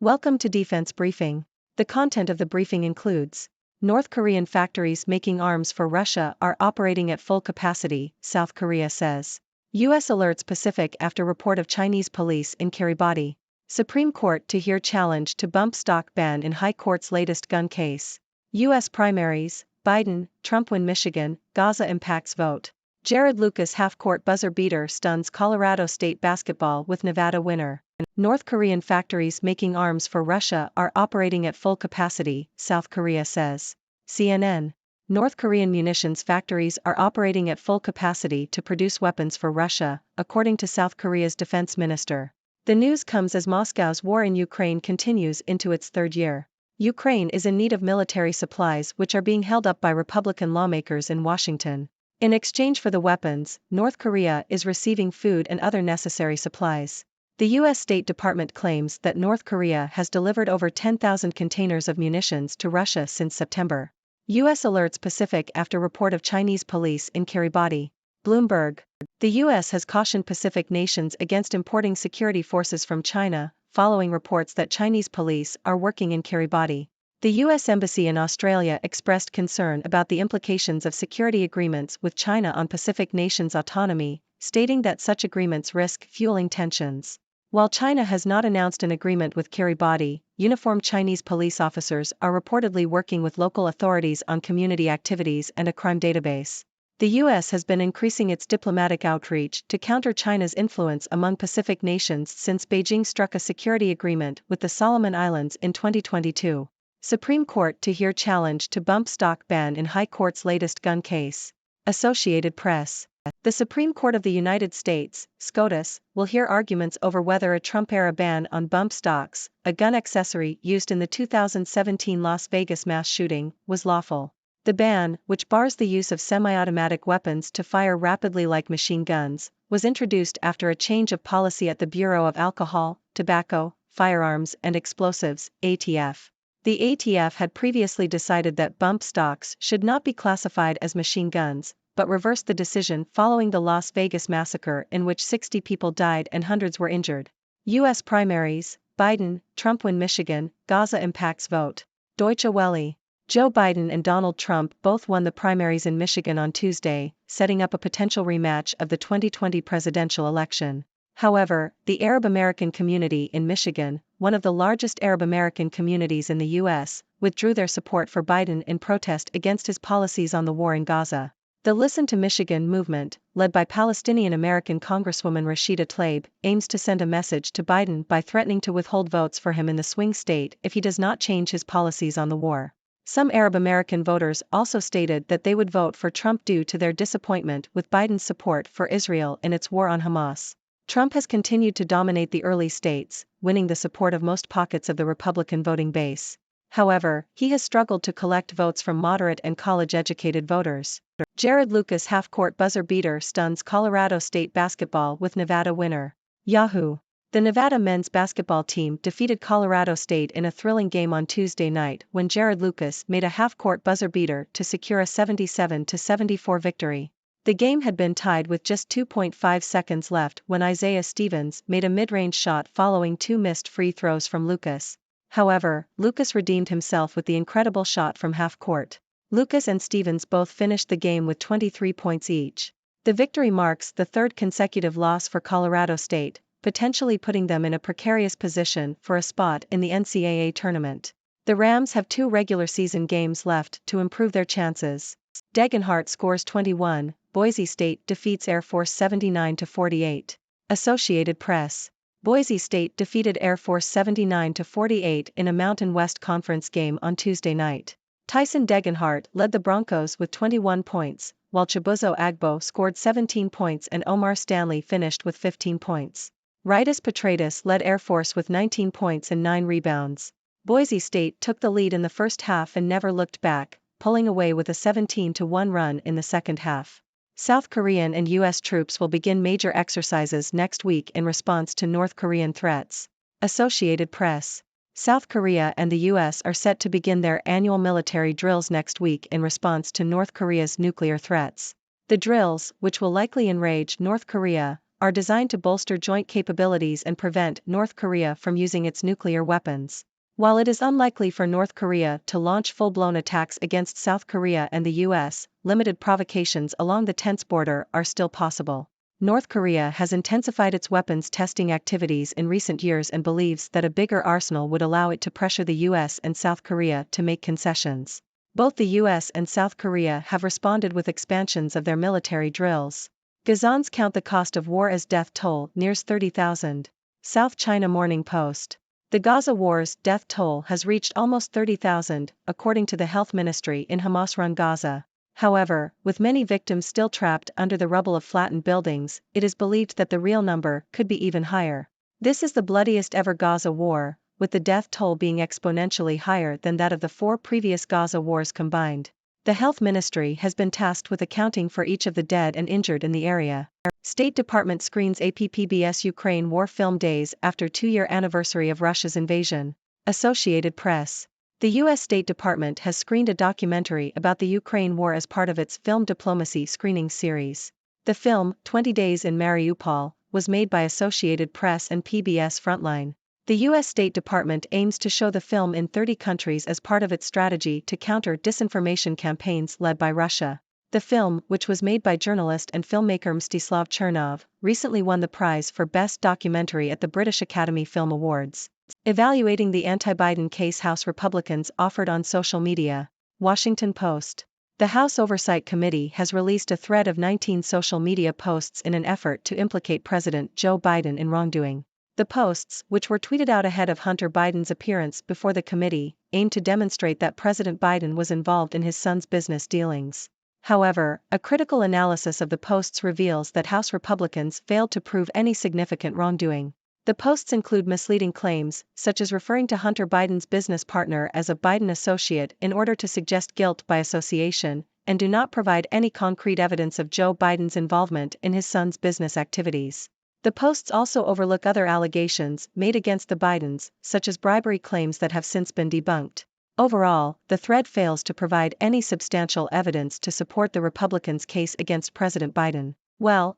Welcome to Defense Briefing. The content of the briefing includes: North Korean factories making arms for Russia are operating at full capacity, South Korea says. U.S. alerts Pacific after report of Chinese police in Kiribati. Supreme Court to hear challenge to bump stock ban in High Court's latest gun case. U.S. primaries, Biden, Trump win Michigan, Gaza impacts vote. Jared Lucas half-court buzzer beater stuns Colorado State basketball with Nevada winner. North Korean factories making arms for Russia are operating at full capacity, South Korea says. CNN. North Korean munitions factories are operating at full capacity to produce weapons for Russia, according to South Korea's defense minister. The news comes as Moscow's war in Ukraine continues into its third year. Ukraine is in need of military supplies which are being held up by Republican lawmakers in Washington. In exchange for the weapons, North Korea is receiving food and other necessary supplies. The U.S. State Department claims that North Korea has delivered over 10,000 containers of munitions to Russia since September. U.S. alerts Pacific after report of Chinese police in Kiribati. Bloomberg. The U.S. has cautioned Pacific nations against importing security forces from China, following reports that Chinese police are working in Kiribati. The U.S. Embassy in Australia expressed concern about the implications of security agreements with China on Pacific nations' autonomy, stating that such agreements risk fueling tensions. While China has not announced an agreement with Kiribati, uniformed Chinese police officers are reportedly working with local authorities on community activities and a crime database. The U.S. has been increasing its diplomatic outreach to counter China's influence among Pacific nations since Beijing struck a security agreement with the Solomon Islands in 2022. Supreme Court to hear challenge to bump stock ban in High Court's latest gun case. Associated Press. The Supreme Court of the United States, SCOTUS, will hear arguments over whether a Trump-era ban on bump stocks, a gun accessory used in the 2017 Las Vegas mass shooting, was lawful. The ban, which bars the use of semi-automatic weapons to fire rapidly like machine guns, was introduced after a change of policy at the Bureau of Alcohol, Tobacco, Firearms and Explosives, ATF. The ATF had previously decided that bump stocks should not be classified as machine guns, but reversed the decision following the Las Vegas massacre in which 60 people died and hundreds were injured. U.S. primaries, Biden, Trump win Michigan, Gaza impacts vote. Deutsche Welle. Joe Biden and Donald Trump both won the primaries in Michigan on Tuesday, setting up a potential rematch of the 2020 presidential election. However, the Arab American community in Michigan, one of the largest Arab American communities in the U.S., withdrew their support for Biden in protest against his policies on the war in Gaza. The Listen to Michigan movement, led by Palestinian-American Congresswoman Rashida Tlaib, aims to send a message to Biden by threatening to withhold votes for him in the swing state if he does not change his policies on the war. Some Arab American voters also stated that they would vote for Trump due to their disappointment with Biden's support for Israel in its war on Hamas. Trump has continued to dominate the early states, winning the support of most pockets of the Republican voting base. However, he has struggled to collect votes from moderate and college-educated voters. Jared Lucas half-court buzzer beater stuns Colorado State basketball with Nevada winner. Yahoo! The Nevada men's basketball team defeated Colorado State in a thrilling game on Tuesday night when Jared Lucas made a half-court buzzer beater to secure a 77-74 victory. The game had been tied with just 2.5 seconds left when Isaiah Stevens made a mid-range shot following two missed free throws from Lucas. However, Lucas redeemed himself with the incredible shot from half-court. Lucas and Stevens both finished the game with 23 points each. The victory marks the third consecutive loss for Colorado State, potentially putting them in a precarious position for a spot in the NCAA tournament. The Rams have 2 regular season games left to improve their chances. Degenhart scores 21, Boise State defeats Air Force 79-48. Associated Press. Boise State defeated Air Force 79-48 in a Mountain West Conference game on Tuesday night. Tyson Degenhart led the Broncos with 21 points, while Chibuzo Agbo scored 17 points and Omar Stanley finished with 15 points. Rydas Petratus led Air Force with 19 points and 9 rebounds. Boise State took the lead in the first half and never looked back, pulling away with a 17-1 run in the second half. South Korean and U.S. troops will begin major exercises next week in response to North Korean threats. Associated Press. South Korea and the U.S. are set to begin their annual military drills next week in response to North Korea's nuclear threats. The drills, which will likely enrage North Korea, are designed to bolster joint capabilities and prevent North Korea from using its nuclear weapons. While it is unlikely for North Korea to launch full-blown attacks against South Korea and the US, limited provocations along the tense border are still possible. North Korea has intensified its weapons testing activities in recent years and believes that a bigger arsenal would allow it to pressure the US and South Korea to make concessions. Both the US and South Korea have responded with expansions of their military drills. Gazans count the cost of war as death toll nears 30,000. South China Morning Post. The Gaza war's death toll has reached almost 30,000, according to the health ministry in Hamas-run Gaza. However, with many victims still trapped under the rubble of flattened buildings, it is believed that the real number could be even higher. This is the bloodiest ever Gaza war, with the death toll being exponentially higher than that of the 4 previous Gaza wars combined. The health ministry has been tasked with accounting for each of the dead and injured in the area. State Department screens APPBS Ukraine war film days after 2-year anniversary of Russia's invasion. Associated Press. The U.S. State Department has screened a documentary about the Ukraine war as part of its film diplomacy screening series. The film, 20 Days in Mariupol, was made by Associated Press and PBS Frontline. The U.S. State Department aims to show the film in 30 countries as part of its strategy to counter disinformation campaigns led by Russia. The film, which was made by journalist and filmmaker Mstislav Chernov, recently won the prize for Best Documentary at the British Academy Film Awards. Evaluating the anti-Biden case House Republicans offered on social media. Washington Post. The House Oversight Committee has released a thread of 19 social media posts in an effort to implicate President Joe Biden in wrongdoing. The posts, which were tweeted out ahead of Hunter Biden's appearance before the committee, aim to demonstrate that President Biden was involved in his son's business dealings. However, a critical analysis of the posts reveals that House Republicans failed to prove any significant wrongdoing. The posts include misleading claims, such as referring to Hunter Biden's business partner as a Biden associate in order to suggest guilt by association, and do not provide any concrete evidence of Joe Biden's involvement in his son's business activities. The posts also overlook other allegations made against the Bidens, such as bribery claims that have since been debunked. Overall, the thread fails to provide any substantial evidence to support the Republicans' case against President Biden. Well,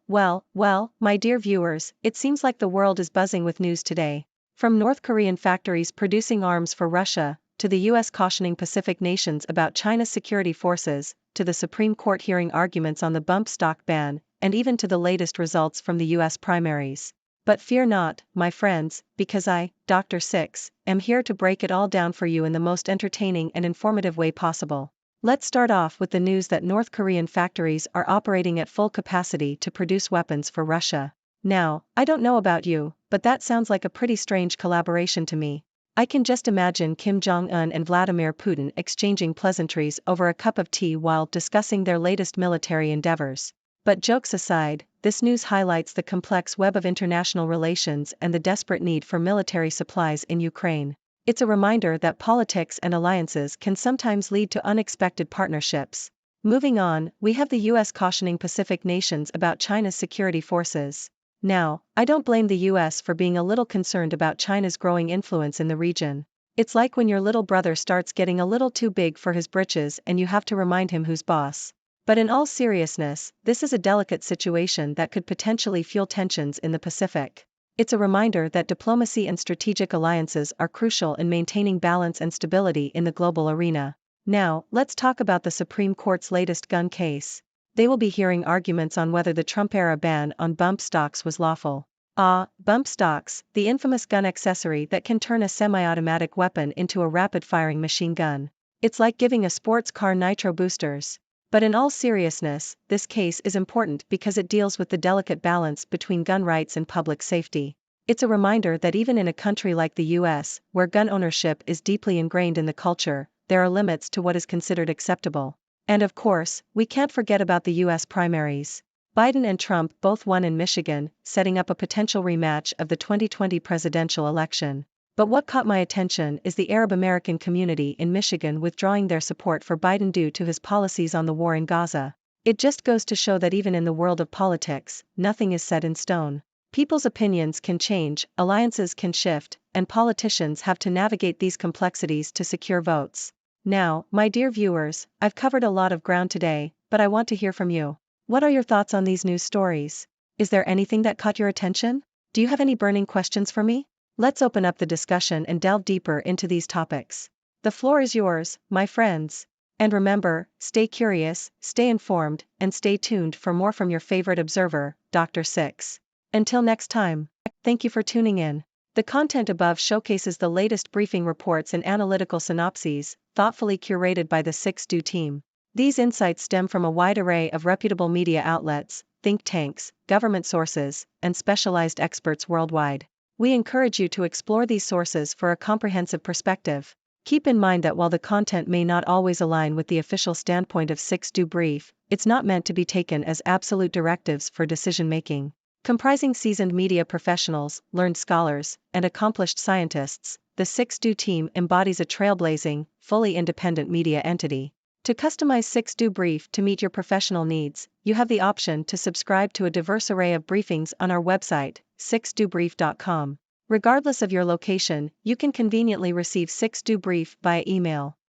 my dear viewers, it seems like the world is buzzing with news today. From North Korean factories producing arms for Russia, to the U.S. cautioning Pacific nations about China's security forces, to the Supreme Court hearing arguments on the bump stock ban, and even to the latest results from the U.S. primaries. But fear not, my friends, because I, Dr. Six, am here to break it all down for you in the most entertaining and informative way possible. Let's start off with the news that North Korean factories are operating at full capacity to produce weapons for Russia. Now, I don't know about you, but that sounds like a pretty strange collaboration to me. I can just imagine Kim Jong-un and Vladimir Putin exchanging pleasantries over a cup of tea while discussing their latest military endeavors. But jokes aside, this news highlights the complex web of international relations and the desperate need for military supplies in Ukraine. It's a reminder that politics and alliances can sometimes lead to unexpected partnerships. Moving on, we have the U.S. cautioning Pacific nations about China's security forces. Now, I don't blame the U.S. for being a little concerned about China's growing influence in the region. It's like when your little brother starts getting a little too big for his britches and you have to remind him who's boss. But in all seriousness, this is a delicate situation that could potentially fuel tensions in the Pacific. It's a reminder that diplomacy and strategic alliances are crucial in maintaining balance and stability in the global arena. Now, let's talk about the Supreme Court's latest gun case. They will be hearing arguments on whether the Trump-era ban on bump stocks was lawful. Bump stocks, the infamous gun accessory that can turn a semi-automatic weapon into a rapid-firing machine gun. It's like giving a sports car nitro boosters. But in all seriousness, this case is important because it deals with the delicate balance between gun rights and public safety. It's a reminder that even in a country like the US, where gun ownership is deeply ingrained in the culture, there are limits to what is considered acceptable. And of course, we can't forget about the US primaries. Biden and Trump both won in Michigan, setting up a potential rematch of the 2020 presidential election. But what caught my attention is the Arab American community in Michigan withdrawing their support for Biden due to his policies on the war in Gaza. It just goes to show that even in the world of politics, nothing is set in stone. People's opinions can change, alliances can shift, and politicians have to navigate these complexities to secure votes. Now, my dear viewers, I've covered a lot of ground today, but I want to hear from you. What are your thoughts on these news stories? Is there anything that caught your attention? Do you have any burning questions for me? Let's open up the discussion and delve deeper into these topics. The floor is yours, my friends. And remember, stay curious, stay informed, and stay tuned for more from your favorite observer, Dr. Six. Until next time, thank you for tuning in. The content above showcases the latest briefing reports and analytical synopses, thoughtfully curated by the 6Do team. These insights stem from a wide array of reputable media outlets, think tanks, government sources, and specialized experts worldwide. We encourage you to explore these sources for a comprehensive perspective. Keep in mind that while the content may not always align with the official standpoint of 6Do Brief, it's not meant to be taken as absolute directives for decision-making. Comprising seasoned media professionals, learned scholars, and accomplished scientists, the 6Do team embodies a trailblazing, fully independent media entity. To customize 6Do Brief to meet your professional needs, you have the option to subscribe to a diverse array of briefings on our website, 6dobrief.com. Regardless of your location, you can conveniently receive 6Do Brief via email.